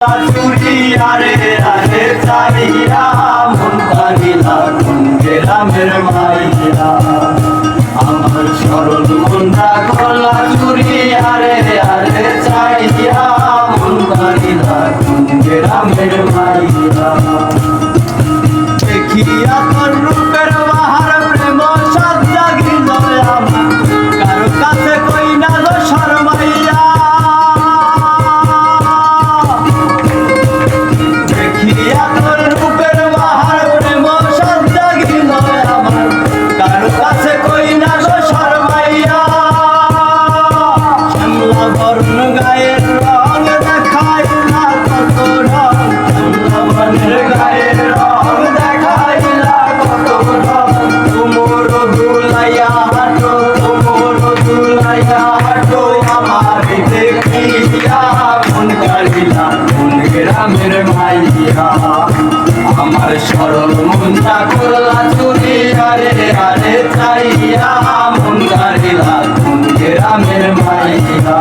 আরে আরে চাইয়া মন কাহিলা কোন গ্রামের মাইয়া আমার সরল মনটা গলা চুরি আরে আরে চাইয়া মন কাহিলা কোন গ্রামের মাইয়া দেখিয়া তোর রূপের বাহার প্রেম সাত জাগিল আমার কারো কাছে কই না গো শরমাইয়া দেখিয়া তোর রূপের বাহার প্রেম সাত জাগিল আমার কারো কাছে কই না গো শরমাইয়া শ্যামলা বর্ণ গায়ের রং দেখাইলা কত রং শ্যামলা বর্ণের গায়ের রং দেখাইলা কত রং তুমর দুলাইয়া হাঁটো তুমর দুলাইয়া হাঁটো আমার দেখিয়া মন কাড়িলা কোন গ্রামের মাইয়া আমার সরল মনটা করলা চুরি আরে আরে চাইয়া মন কাড়িলা কোন গ্রামের মাইয়া।